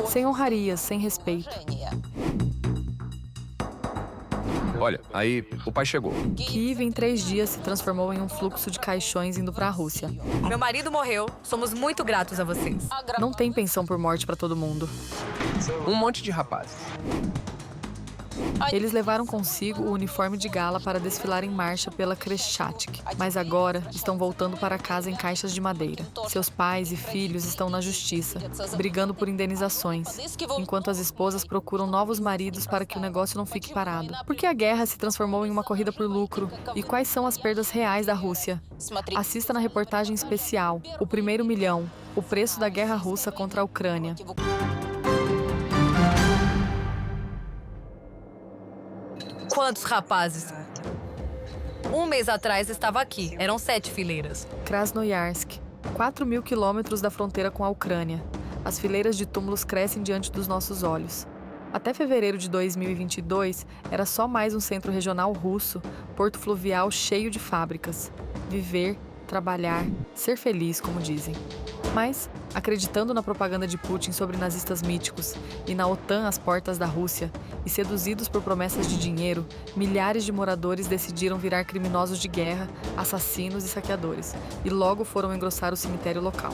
Sem honrarias, sem respeito. Olha, aí o pai chegou. Kiev em 3 dias se transformou em um fluxo de caixões indo para a Rússia. Meu marido morreu. Somos muito gratos a vocês. Não tem pensão por morte para todo mundo. Um monte de rapazes. Eles levaram consigo o uniforme de gala para desfilar em marcha pela Khreshchatyk, mas agora estão voltando para casa em caixas de madeira. Seus pais e filhos estão na justiça, brigando por indenizações, enquanto as esposas procuram novos maridos para que o negócio não fique parado. Por que a guerra se transformou em uma corrida por lucro? E quais são as perdas reais da Rússia? Assista na reportagem especial, O Primeiro Milhão, o preço da guerra russa contra a Ucrânia. Quantos rapazes? Um mês atrás estava aqui. Eram 7 fileiras. Krasnoyarsk, 4.000 quilômetros da fronteira com a Ucrânia. As fileiras de túmulos crescem diante dos nossos olhos. Até fevereiro de 2022, era só mais um centro regional russo, porto fluvial cheio de fábricas. Viver, trabalhar, ser feliz, como dizem. Mas, acreditando na propaganda de Putin sobre nazistas míticos e na OTAN às portas da Rússia, e seduzidos por promessas de dinheiro, milhares de moradores decidiram virar criminosos de guerra, assassinos e saqueadores, e logo foram engrossar o cemitério local.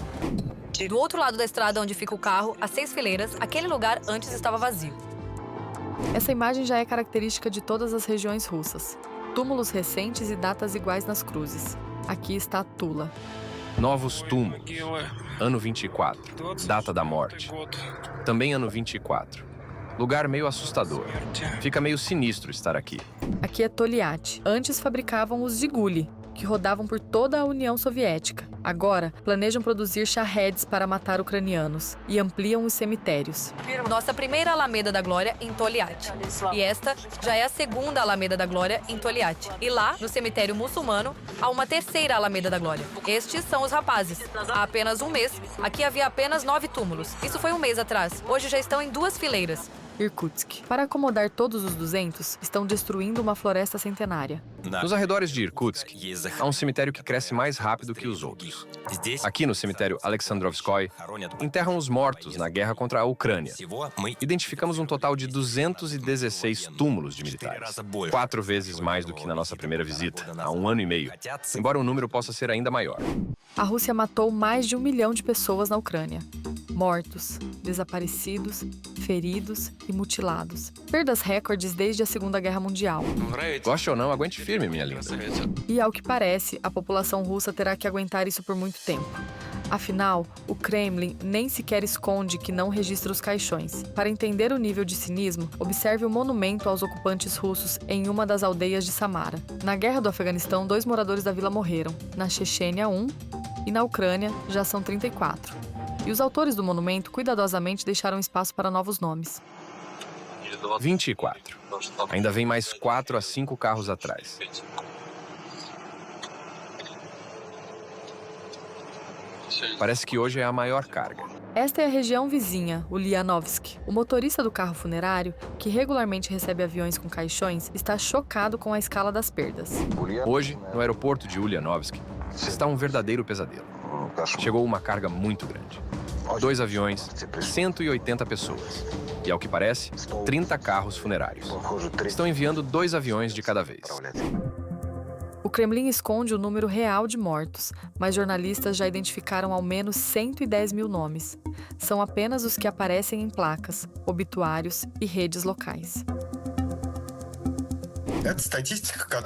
Do outro lado da estrada onde fica o carro, a 6 fileiras, aquele lugar antes estava vazio. Essa imagem já é característica de todas as regiões russas. Túmulos recentes e datas iguais nas cruzes. Aqui está Tula. Novos túmulos. Ano 24. Data da morte. Também ano 24. Lugar meio assustador. Fica meio sinistro estar aqui. Aqui é Toliat. Antes fabricavam os Ziguli, que rodavam por toda a União Soviética. Agora, planejam produzir Shaheeds para matar ucranianos e ampliam os cemitérios. Nossa primeira Alameda da Glória em Toliat. E esta já é a segunda Alameda da Glória em Toliat. E lá, no cemitério muçulmano, há uma terceira Alameda da Glória. Estes são os rapazes. Há apenas um mês, aqui havia apenas 9 túmulos. Isso foi um mês atrás. Hoje já estão em 2 fileiras. Irkutsk. Para acomodar todos os 200, estão destruindo uma floresta centenária. Nos arredores de Irkutsk, há um cemitério que cresce mais rápido que os outros. Aqui no cemitério Alexandrovskoy, enterram os mortos na guerra contra a Ucrânia. Identificamos um total de 216 túmulos de militares. 4 vezes mais do que na nossa primeira visita, há 1 ano e meio. Embora o número possa ser ainda maior. A Rússia matou mais de 1 milhão de pessoas na Ucrânia. Mortos, desaparecidos, feridos e mutilados. Perdas recordes desde a Segunda Guerra Mundial. Goste ou não, aguente firme, minha linda. E, ao que parece, a população russa terá que aguentar isso por muito tempo. Afinal, o Kremlin nem sequer esconde que não registra os caixões. Para entender o nível de cinismo, observe o monumento aos ocupantes russos em uma das aldeias de Samara. Na Guerra do Afeganistão, 2 moradores da vila morreram. Na Chechênia, 1. E na Ucrânia, já são 34. E os autores do monumento cuidadosamente deixaram espaço para novos nomes. 24. Ainda vem mais 4 a 5 carros atrás. Parece que hoje é a maior carga. Esta é a região vizinha, Ulyanovsk. O motorista do carro funerário, que regularmente recebe aviões com caixões, está chocado com a escala das perdas. Hoje, no aeroporto de Ulyanovsk, está um verdadeiro pesadelo. Chegou uma carga muito grande. 2 aviões, 180 pessoas. E, ao que parece, 30 carros funerários. Estão enviando 2 aviões de cada vez. O Kremlin esconde o número real de mortos, mas jornalistas já identificaram ao menos 110 mil nomes. São apenas os que aparecem em placas, obituários e redes locais.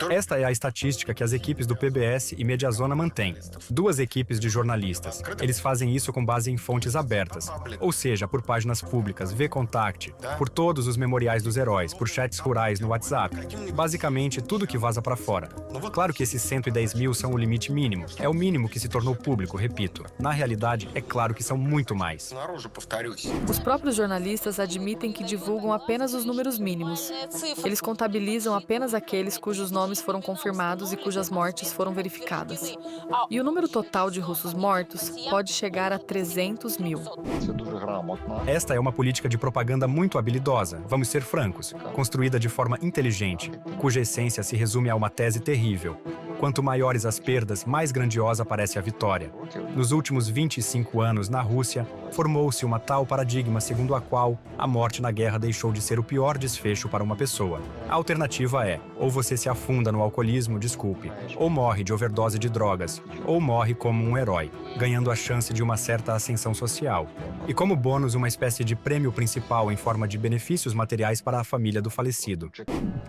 Esta é a estatística que as equipes do PBS e Mediazona mantêm. 2 equipes de jornalistas. Eles fazem isso com base em fontes abertas, ou seja, por páginas públicas, VKontakte, por todos os memoriais dos heróis, por chats rurais no WhatsApp. Basicamente, tudo que vaza para fora. Claro que esses 110 mil são o limite mínimo. É o mínimo que se tornou público, repito. Na realidade, é claro que são muito mais. Os próprios jornalistas admitem que divulgam apenas os números mínimos. Eles contabilizam apenas aqueles cujos nomes foram confirmados e cujas mortes foram verificadas. E o número total de russos mortos pode chegar a 300 mil. Esta é uma política de propaganda muito habilidosa, vamos ser francos, construída de forma inteligente, cuja essência se resume a uma tese terrível. Quanto maiores as perdas, mais grandiosa parece a vitória. Nos últimos 25 anos, na Rússia, formou-se uma tal paradigma segundo a qual a morte na guerra deixou de ser o pior desfecho para uma pessoa. A alternativa é, ou você se afunda no alcoolismo, desculpe, ou morre de overdose de drogas, ou morre como um herói, ganhando a chance de uma certa ascensão social. E como bônus, uma espécie de prêmio principal em forma de benefícios materiais para a família do falecido.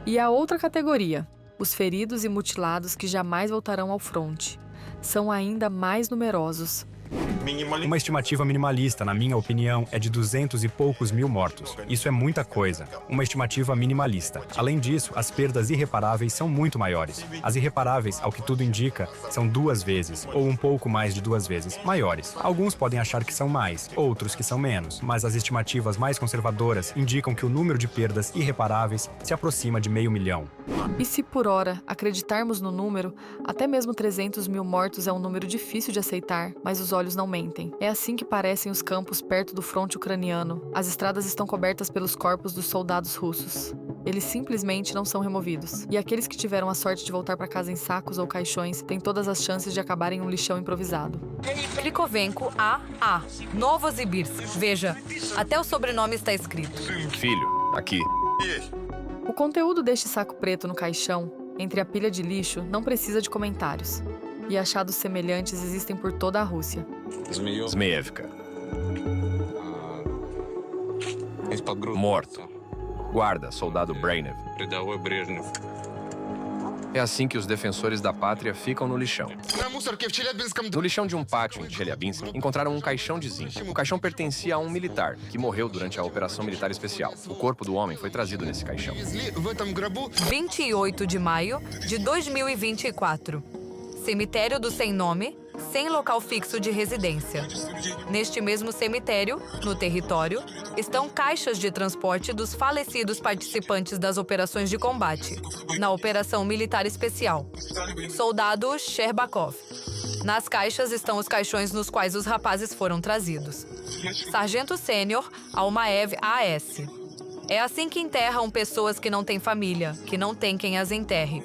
E a outra categoria, os feridos e mutilados que jamais voltarão ao fronte. São ainda mais numerosos. Uma estimativa minimalista, na minha opinião, é de 200 e poucos mil mortos. Isso é muita coisa. Uma estimativa minimalista. Além disso, as perdas irreparáveis são muito maiores. As irreparáveis, ao que tudo indica, são 2 vezes, ou um pouco mais de 2 vezes, maiores. Alguns podem achar que são mais, outros que são menos, mas as estimativas mais conservadoras indicam que o número de perdas irreparáveis se aproxima de 500 mil. E se por hora acreditarmos no número, até mesmo 300 mil mortos é um número difícil de aceitar, mas os olhos não mentem. É assim que parecem os campos perto do fronte ucraniano. As estradas estão cobertas pelos corpos dos soldados russos. Eles simplesmente não são removidos. E aqueles que tiveram a sorte de voltar para casa em sacos ou caixões têm todas as chances de acabar em um lixão improvisado. Krikovenko A.A. Novosibirsk. Veja, até o sobrenome está escrito. Filho, aqui. O conteúdo deste saco preto no caixão, entre a pilha de lixo, não precisa de comentários. E achados semelhantes existem por toda a Rússia. Zmeyevka. Morto. Guarda, soldado Brezhnev. É assim que os defensores da pátria ficam no lixão. No lixão de um pátio em Chelyabinsk, encontraram um caixão de zinco. O caixão pertencia a um militar, que morreu durante a Operação Militar Especial. O corpo do homem foi trazido nesse caixão. 28 de maio de 2024. Cemitério do Sem Nome, sem local fixo de residência. Neste mesmo cemitério, no território, estão caixas de transporte dos falecidos participantes das operações de combate, na Operação Militar Especial. Soldado Sherbakov. Nas caixas estão os caixões nos quais os rapazes foram trazidos. Sargento Sênior Almaev A.S. É assim que enterram pessoas que não têm família, que não tem quem as enterre.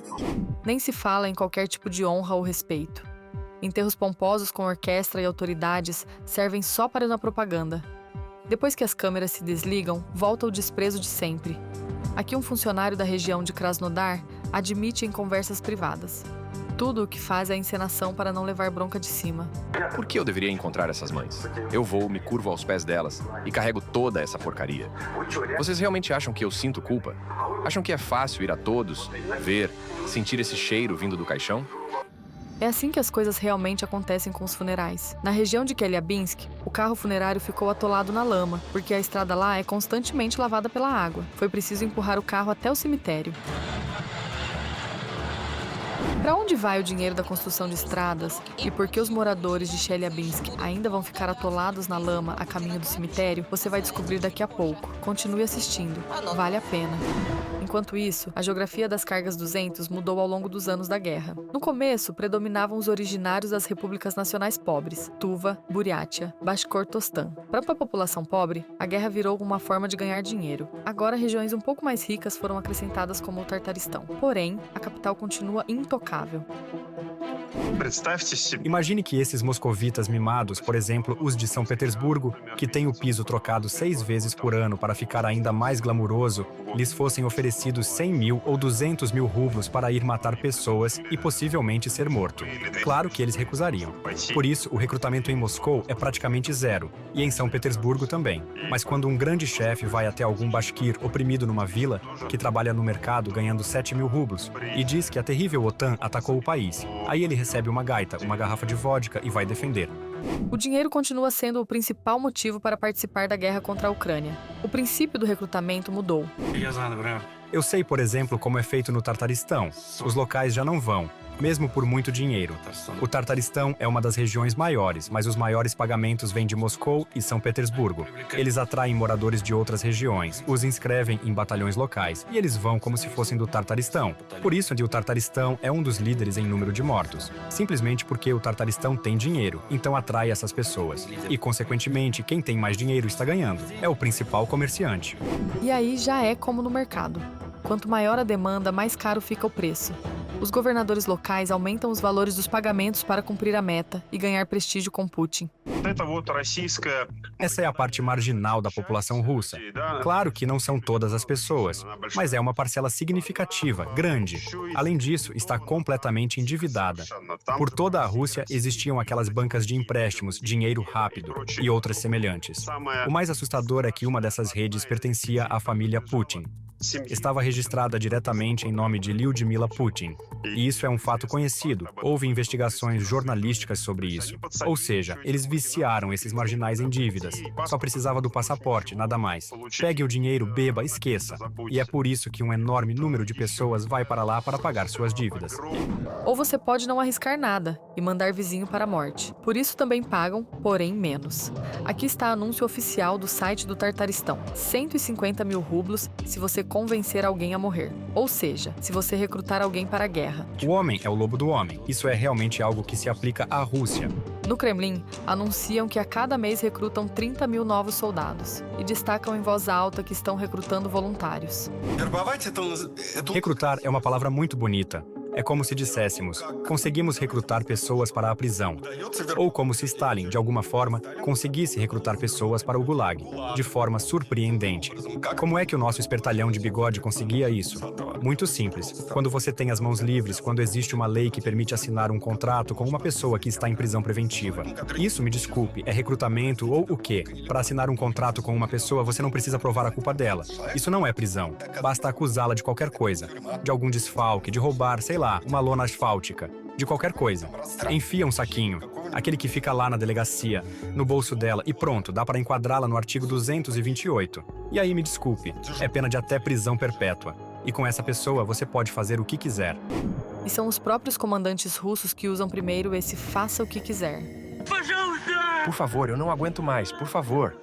Nem se fala em qualquer tipo de honra ou respeito. Enterros pomposos com orquestra e autoridades servem só para na propaganda. Depois que as câmeras se desligam, volta o desprezo de sempre. Aqui um funcionário da região de Krasnodar admite em conversas privadas. Tudo o que faz é a encenação para não levar bronca de cima. Por que eu deveria encontrar essas mães? Eu vou, me curvo aos pés delas e carrego toda essa porcaria. Vocês realmente acham que eu sinto culpa? Acham que é fácil ir a todos, ver, sentir esse cheiro vindo do caixão? É assim que as coisas realmente acontecem com os funerais. Na região de Chelyabinsk, o carro funerário ficou atolado na lama, porque a estrada lá é constantemente lavada pela água. Foi preciso empurrar o carro até o cemitério. Para onde vai o dinheiro da construção de estradas e por que os moradores de Chelyabinsk ainda vão ficar atolados na lama a caminho do cemitério, você vai descobrir daqui a pouco. Continue assistindo. Vale a pena. Enquanto isso, a geografia das cargas 200 mudou ao longo dos anos da guerra. No começo, predominavam os originários das repúblicas nacionais pobres, Tuva, Buriátia, Bashkortostan. Para a população pobre, a guerra virou uma forma de ganhar dinheiro. Agora, regiões um pouco mais ricas foram acrescentadas como o Tartaristão. Porém, a capital continua intocável. Imagine que esses moscovitas mimados, por exemplo, os de São Petersburgo, que têm o piso trocado 6 vezes por ano para ficar ainda mais glamuroso, lhes fossem oferecidos 100 mil ou 200 mil rublos para ir matar pessoas e possivelmente ser morto. Claro que eles recusariam. Por isso, o recrutamento em Moscou é praticamente zero, e em São Petersburgo também. Mas quando um grande chefe vai até algum bashkir oprimido numa vila, que trabalha no mercado ganhando 7 mil rublos, e diz que a terrível OTAN atacou o país, aí ele recebe uma gaita, uma garrafa de vodka e vai defender. O dinheiro continua sendo o principal motivo para participar da guerra contra a Ucrânia. O princípio do recrutamento mudou. Eu sei, por exemplo, como é feito no Tartaristão. Os locais já não vão, mesmo por muito dinheiro. O Tartaristão é uma das regiões maiores, mas os maiores pagamentos vêm de Moscou e São Petersburgo. Eles atraem moradores de outras regiões, os inscrevem em batalhões locais, e eles vão como se fossem do Tartaristão. Por isso, o Tartaristão é um dos líderes em número de mortos. Simplesmente porque o Tartaristão tem dinheiro, então atrai essas pessoas. E, consequentemente, quem tem mais dinheiro está ganhando. É o principal comerciante. E aí já é como no mercado. Quanto maior a demanda, mais caro fica o preço. Os governadores locais aumentam os valores dos pagamentos para cumprir a meta e ganhar prestígio com Putin. Essa é a parte marginal da população russa. Claro que não são todas as pessoas, mas é uma parcela significativa, grande. Além disso, está completamente endividada. Por toda a Rússia existiam aquelas bancas de empréstimos, dinheiro rápido e outras semelhantes. O mais assustador é que uma dessas redes pertencia à família Putin. Estava registrada diretamente em nome de Lyudmila Putin. E isso é um fato conhecido. Houve investigações jornalísticas sobre isso. Ou seja, eles viciaram esses marginais em dívidas. Só precisava do passaporte, nada mais. Pegue o dinheiro, beba, esqueça. E é por isso que um enorme número de pessoas vai para lá para pagar suas dívidas. Ou você pode não arriscar nada e mandar vizinho para a morte. Por isso também pagam, porém menos. Aqui está o anúncio oficial do site do Tartaristão. 150 mil rublos se você convencer alguém a morrer. Ou seja, se você recrutar alguém para a guerra. O homem é o lobo do homem. Isso é realmente algo que se aplica à Rússia. No Kremlin, anunciam que a cada mês recrutam 30 mil novos soldados e destacam em voz alta que estão recrutando voluntários. Recrutar é uma palavra muito bonita. É como se disséssemos, conseguimos recrutar pessoas para a prisão. Ou como se Stalin, de alguma forma, conseguisse recrutar pessoas para o Gulag, de forma surpreendente. Como é que o nosso espertalhão de bigode conseguia isso? Muito simples. Quando você tem as mãos livres, quando existe uma lei que permite assinar um contrato com uma pessoa que está em prisão preventiva. Isso, me desculpe, é recrutamento ou o quê? Para assinar um contrato com uma pessoa, você não precisa provar a culpa dela. Isso não é prisão. Basta acusá-la de qualquer coisa. De algum desfalque, de roubar, sei lá, uma lona asfáltica, de qualquer coisa. Enfia um saquinho, aquele que fica lá na delegacia, no bolso dela e pronto, dá para enquadrá-la no artigo 228. E aí, me desculpe, é pena de até prisão perpétua. E com essa pessoa você pode fazer o que quiser. E são os próprios comandantes russos que usam primeiro esse faça o que quiser. Por favor, eu não aguento mais, por favor.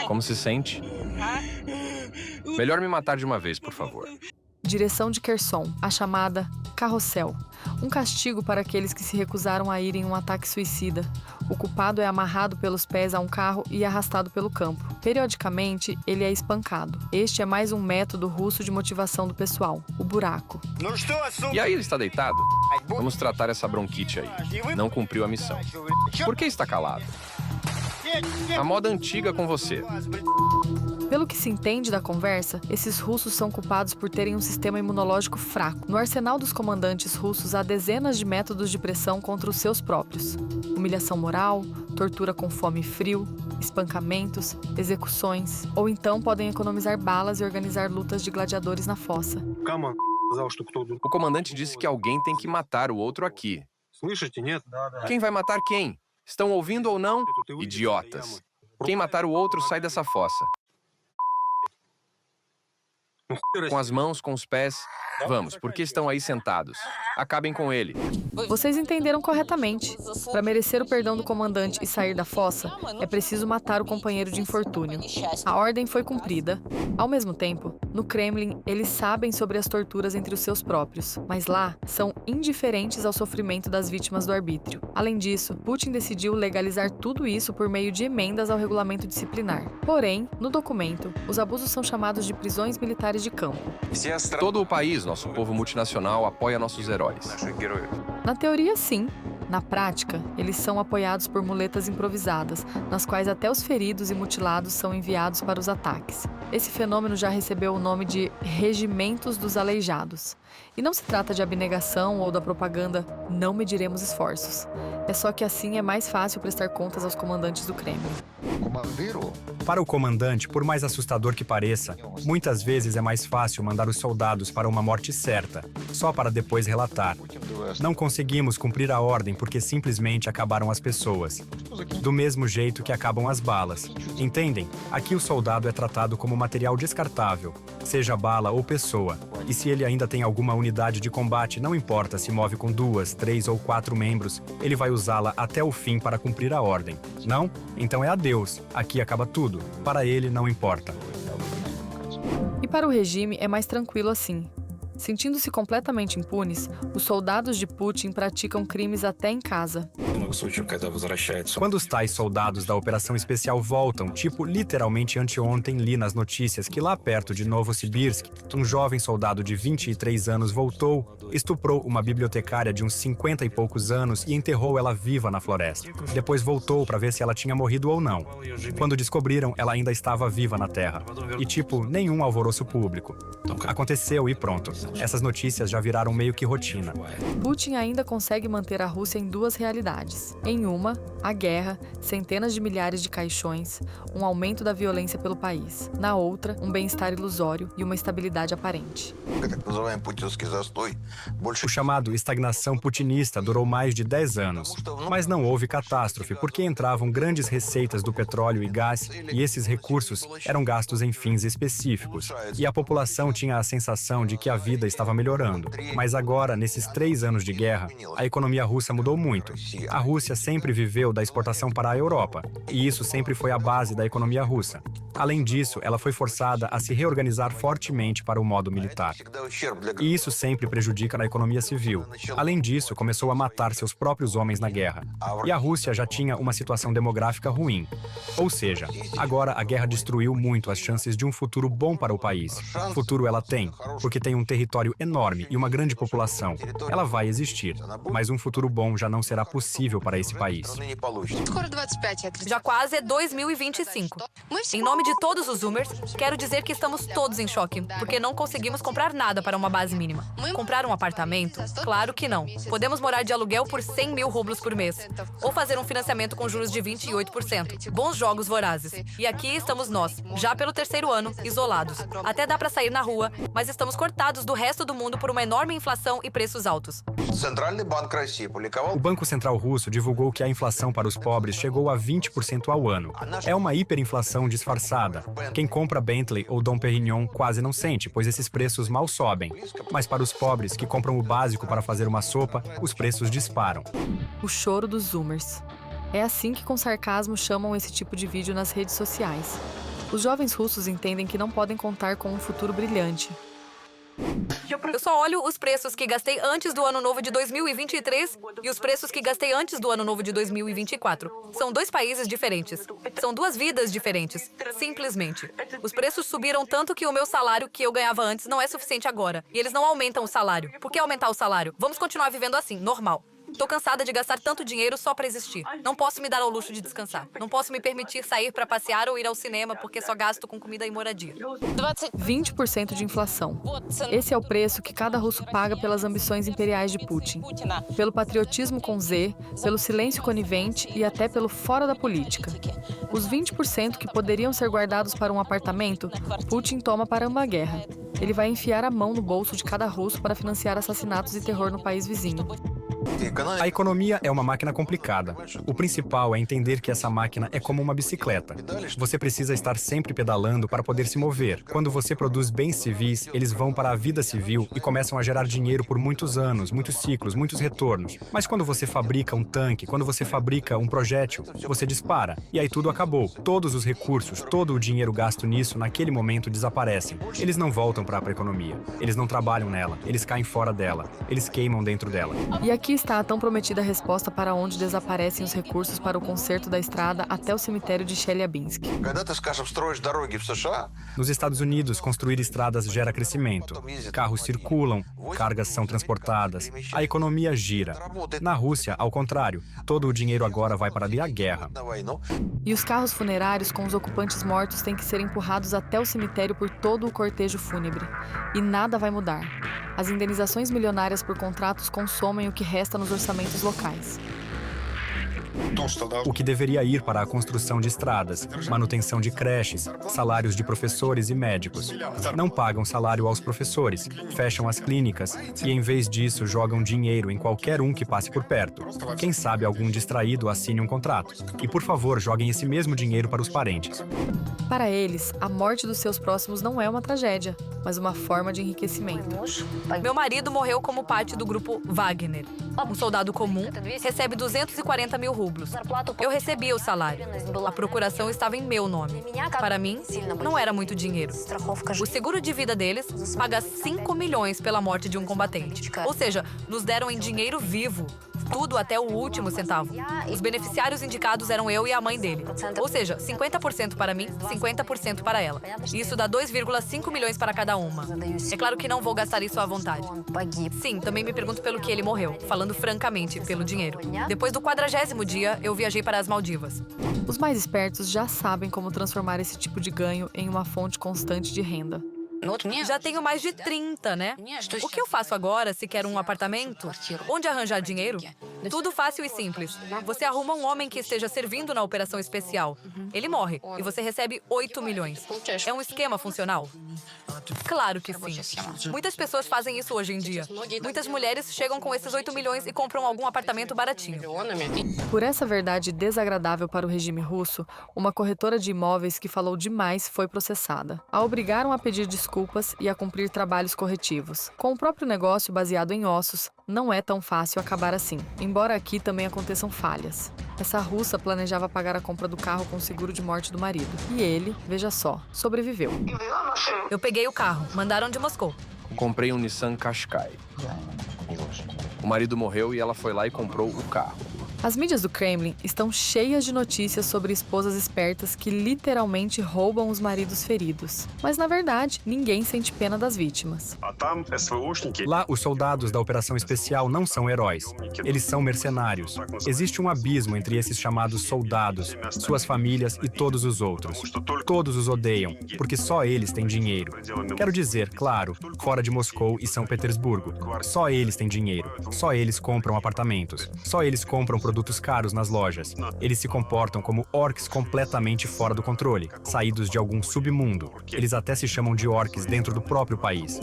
Como se sente? Melhor me matar de uma vez, por favor. Direção de Kherson, a chamada carrossel. Um castigo para aqueles que se recusaram a ir em um ataque suicida. O culpado é amarrado pelos pés a um carro e arrastado pelo campo. Periodicamente, ele é espancado. Este é mais um método russo de motivação do pessoal, o buraco. E aí ele está deitado? Vamos tratar essa bronquite aí. Não cumpriu a missão. Por que está calado? A moda antiga com você. Pelo que se entende da conversa, esses russos são culpados por terem um sistema imunológico fraco. No arsenal dos comandantes russos há dezenas de métodos de pressão contra os seus próprios. Humilhação moral, tortura com fome e frio, espancamentos, execuções. Ou então podem economizar balas e organizar lutas de gladiadores na fossa. O comandante disse que alguém tem que matar o outro aqui. Quem vai matar quem? Estão ouvindo ou não? Idiotas. Quem matar o outro sai dessa fossa. Com as mãos, com os pés. Vamos, porque estão aí sentados. Acabem com ele. Vocês entenderam corretamente. Para merecer o perdão do comandante e sair da fossa, é preciso matar o companheiro de infortúnio. A ordem foi cumprida. Ao mesmo tempo, no Kremlin, eles sabem sobre as torturas entre os seus próprios, mas lá são indiferentes ao sofrimento das vítimas do arbítrio. Além disso, Putin decidiu legalizar tudo isso por meio de emendas ao regulamento disciplinar. Porém, no documento, os abusos são chamados de prisões militares de campo. Todo o país, nosso povo multinacional, apoia nossos heróis. Na teoria, sim. Na prática, eles são apoiados por muletas improvisadas, nas quais até os feridos e mutilados são enviados para os ataques. Esse fenômeno já recebeu o nome de regimentos dos aleijados. E não se trata de abnegação ou da propaganda "não mediremos esforços". É só que assim é mais fácil prestar contas aos comandantes do Kremlin. Para o comandante, por mais assustador que pareça, muitas vezes é mais fácil mandar os soldados para uma morte certa, só para depois relatar. Não conseguimos cumprir a ordem porque simplesmente acabaram as pessoas. Do mesmo jeito que acabam as balas. Entendem? Aqui o soldado é tratado como material descartável, seja bala ou pessoa. E se ele ainda tem alguma unidade de combate, não importa se move com 2, 3 ou 4 membros, ele vai usá-la até o fim para cumprir a ordem. Não? Então é adeus. Aqui acaba tudo. Para ele, não importa. E para o regime é mais tranquilo assim. Sentindo-se completamente impunes, os soldados de Putin praticam crimes até em casa. Quando os tais soldados da operação especial voltam, tipo literalmente anteontem li nas notícias que lá perto de Novosibirsk, um jovem soldado de 23 anos voltou, estuprou uma bibliotecária de uns 50 e poucos anos e enterrou ela viva na floresta. Depois voltou para ver se ela tinha morrido ou não. Quando descobriram, ela ainda estava viva na terra. E tipo, nenhum alvoroço público. Aconteceu e pronto. Essas notícias já viraram meio que rotina. Putin ainda consegue manter a Rússia em duas realidades. Em uma, a guerra, centenas de milhares de caixões, um aumento da violência pelo país. Na outra, um bem-estar ilusório e uma estabilidade aparente. O chamado estagnação putinista durou mais de 10 anos. Mas não houve catástrofe porque entravam grandes receitas do petróleo e gás e esses recursos eram gastos em fins específicos. E a população tinha a sensação de que a vida estava melhorando. Mas agora, nesses 3 anos de guerra, a economia russa mudou muito. A Rússia sempre viveu da exportação para a Europa, e isso sempre foi a base da economia russa. Além disso, ela foi forçada a se reorganizar fortemente para o modo militar. E isso sempre prejudica na economia civil. Além disso, começou a matar seus próprios homens na guerra. E a Rússia já tinha uma situação demográfica ruim. Ou seja, agora a guerra destruiu muito as chances de um futuro bom para o país. Futuro ela tem, porque tem um território enorme e uma grande população. Ela vai existir, mas um futuro bom já não será possível para esse país. Já quase é 2025. Em nome de todos os Zoomers, quero dizer que estamos todos em choque, porque não conseguimos comprar nada para uma base mínima. Comprar um apartamento? Claro que não. Podemos morar de aluguel por 100 mil rublos por mês. Ou fazer um financiamento com juros de 28%. Bons jogos vorazes. E aqui estamos nós, já pelo 3º ano, isolados. Até dá para sair na rua, mas estamos cortados do resto do mundo por uma enorme inflação e preços altos. O Banco Central Russo divulgou que a inflação para os pobres chegou a 20% ao ano. É uma hiperinflação disfarçada. Quem compra Bentley ou Dom Perignon quase não sente, pois esses preços mal sobem. Mas para os pobres que compram o básico para fazer uma sopa, os preços disparam. O choro dos Zoomers. É assim que com sarcasmo chamam esse tipo de vídeo nas redes sociais. Os jovens russos entendem que não podem contar com um futuro brilhante. Eu só olho os preços que gastei antes do ano novo de 2023 e os preços que gastei antes do ano novo de 2024. São 2 países diferentes. São 2 vidas diferentes. Simplesmente. Os preços subiram tanto que o meu salário que eu ganhava antes não é suficiente agora. E eles não aumentam o salário. Por que aumentar o salário? Vamos continuar vivendo assim, normal. Tô cansada de gastar tanto dinheiro só pra existir. Não posso me dar ao luxo de descansar. Não posso me permitir sair pra passear ou ir ao cinema porque só gasto com comida e moradia. 20% de inflação. Esse é o preço que cada russo paga pelas ambições imperiais de Putin. Pelo patriotismo com Z, pelo silêncio conivente e até pelo fora da política. Os 20% que poderiam ser guardados para um apartamento, Putin toma para uma guerra. Ele vai enfiar a mão no bolso de cada russo para financiar assassinatos e terror no país vizinho. A economia é uma máquina complicada. O principal é entender que essa máquina é como uma bicicleta. Você precisa estar sempre pedalando para poder se mover. Quando você produz bens civis, eles vão para a vida civil e começam a gerar dinheiro por muitos anos, muitos ciclos, muitos retornos. Mas quando você fabrica um tanque, quando você fabrica um projétil, você dispara. E aí tudo acabou. Todos os recursos, todo o dinheiro gasto nisso, naquele momento, desaparecem. Eles não voltam para a economia. Eles não trabalham nela. Eles caem fora dela. Eles queimam dentro dela. E aqui está a tão prometida resposta para onde desaparecem os recursos para o conserto da estrada até o cemitério de Chelyabinsk. Nos Estados Unidos, construir estradas gera crescimento. Carros circulam, cargas são transportadas, a economia gira. Na Rússia, ao contrário, todo o dinheiro agora vai para ali a guerra. E os carros funerários com os ocupantes mortos têm que ser empurrados até o cemitério por todo o cortejo fúnebre. E nada vai mudar. As indenizações milionárias por contratos consomem o que resta nos orçamentos locais. O que deveria ir para a construção de estradas, manutenção de creches, salários de professores e médicos. Não pagam salário aos professores, fecham as clínicas e, em vez disso, jogam dinheiro em qualquer um que passe por perto. Quem sabe algum distraído assine um contrato. E, por favor, joguem esse mesmo dinheiro para os parentes. Para eles, a morte dos seus próximos não é uma tragédia, mas uma forma de enriquecimento. Meu marido morreu como parte do grupo Wagner. Um soldado comum recebe 240 mil rublos. Eu recebia o salário. A procuração estava em meu nome. Para mim, não era muito dinheiro. O seguro de vida deles paga 5 milhões pela morte de um combatente. Ou seja, nos deram em dinheiro vivo. tudo até o último centavo. Os beneficiários indicados eram eu e a mãe dele. Ou seja, 50% para mim, 50% para ela. Isso dá 2,5 milhões para cada uma. É claro que não vou gastar isso à vontade. Sim, também me pergunto pelo que ele morreu, falando francamente, pelo dinheiro. Depois do 40º dia, eu viajei para as Maldivas. Os mais espertos já sabem como transformar esse tipo de ganho em uma fonte constante de renda. Já tenho mais de 30, né? O que eu faço agora se quero um apartamento? Onde arranjar dinheiro? Tudo fácil e simples. Você arruma um homem que esteja servindo na operação especial. Ele morre e você recebe 8 milhões. É um esquema funcional? Claro que sim. Muitas pessoas fazem isso hoje em dia. Muitas mulheres chegam com esses 8 milhões e compram algum apartamento baratinho. Por essa verdade desagradável para o regime russo, uma corretora de imóveis que falou demais foi processada. A obrigaram a pedir desculpas e a cumprir trabalhos corretivos. Com o próprio negócio baseado em ossos, não é tão fácil acabar assim, embora aqui também aconteçam falhas. Essa russa planejava pagar a compra do carro com o seguro de morte do marido. E ele, veja só, sobreviveu. Eu peguei o carro, mandaram de Moscou. Comprei um Nissan Qashqai. O marido morreu e ela foi lá e comprou o carro. As mídias do Kremlin estão cheias de notícias sobre esposas espertas que literalmente roubam os maridos feridos. Mas, na verdade, ninguém sente pena das vítimas. Lá, os soldados da operação especial não são heróis. Eles são mercenários. Existe um abismo entre esses chamados soldados, suas famílias e todos os outros. Todos os odeiam, porque só eles têm dinheiro. Quero dizer, claro, fora de Moscou e São Petersburgo. Só eles têm dinheiro. Só eles compram apartamentos. Só eles compram produtos caros nas lojas. Eles se comportam como orcs completamente fora do controle, saídos de algum submundo. Eles até se chamam de orcs dentro do próprio país.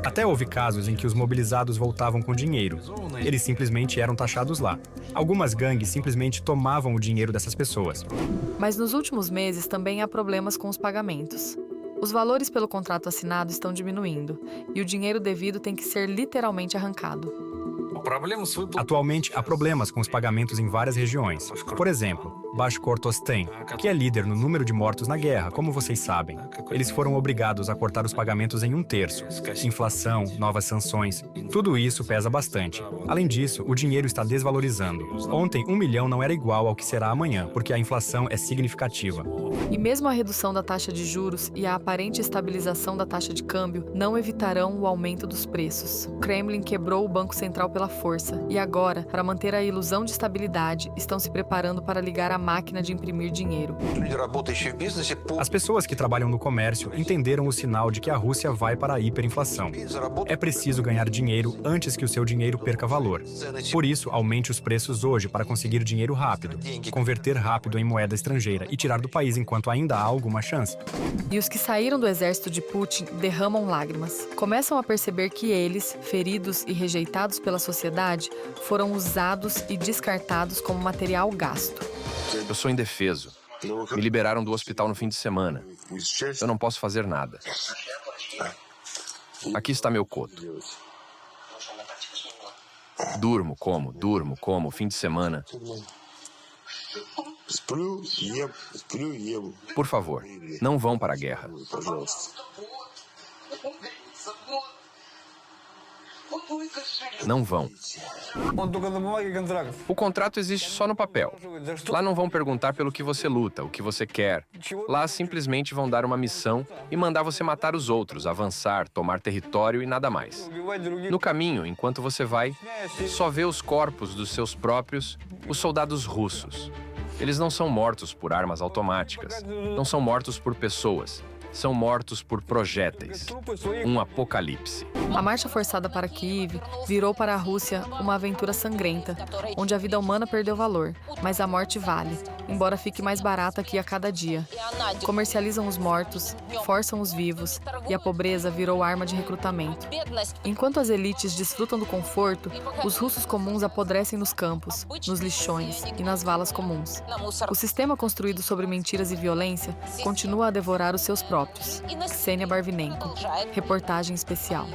Até houve casos em que os mobilizados voltavam com dinheiro. Eles simplesmente eram taxados lá. Algumas gangues simplesmente tomavam o dinheiro dessas pessoas. Mas nos últimos meses também há problemas com os pagamentos. Os valores pelo contrato assinado estão diminuindo e o dinheiro devido tem que ser literalmente arrancado. Atualmente, há problemas com os pagamentos em várias regiões. Por exemplo, Bashkortostan, que é líder no número de mortos na guerra, como vocês sabem. Eles foram obrigados a cortar os pagamentos em 1/3. Inflação, novas sanções, tudo isso pesa bastante. Além disso, o dinheiro está desvalorizando. Ontem, 1 milhão não era igual ao que será amanhã, porque a inflação é significativa. E mesmo a redução da taxa de juros e a aparente estabilização da taxa de câmbio não evitarão o aumento dos preços. O Kremlin quebrou o Banco Central pela força e agora, para manter a ilusão de estabilidade, estão se preparando para ligar a máquina de imprimir dinheiro. As pessoas que trabalham no comércio entenderam o sinal de que a Rússia vai para a hiperinflação. É preciso ganhar dinheiro antes que o seu dinheiro perca valor. Por isso, aumente os preços hoje para conseguir dinheiro rápido, converter rápido em moeda estrangeira e tirar do país enquanto ainda há alguma chance. E os que saíram do exército de Putin derramam lágrimas. Começam a perceber que eles, feridos e rejeitados pela sociedade, foram usados e descartados como material gasto. Eu sou indefeso. Me liberaram do hospital no fim de semana. Eu não posso fazer nada. Aqui está meu coto. Durmo, como, fim de semana. Por favor, não vão para a guerra. Não vão. O contrato existe só no papel. Lá não vão perguntar pelo que você luta, o que você quer. Lá simplesmente vão dar uma missão e mandar você matar os outros, avançar, tomar território e nada mais. No caminho, enquanto você vai, só vê os corpos dos seus próprios, os soldados russos. Eles não são mortos por armas automáticas. Não são mortos por pessoas. São mortos por projéteis. Um apocalipse. A marcha forçada para Kiev virou para a Rússia uma aventura sangrenta, onde a vida humana perdeu valor, mas a morte vale, embora fique mais barata aqui a cada dia. Comercializam os mortos, forçam os vivos, e a pobreza virou arma de recrutamento. Enquanto as elites desfrutam do conforto, os russos comuns apodrecem nos campos, nos lixões e nas valas comuns. O sistema construído sobre mentiras e violência continua a devorar os seus próprios. Ksenia Barvinenko. Reportagem especial.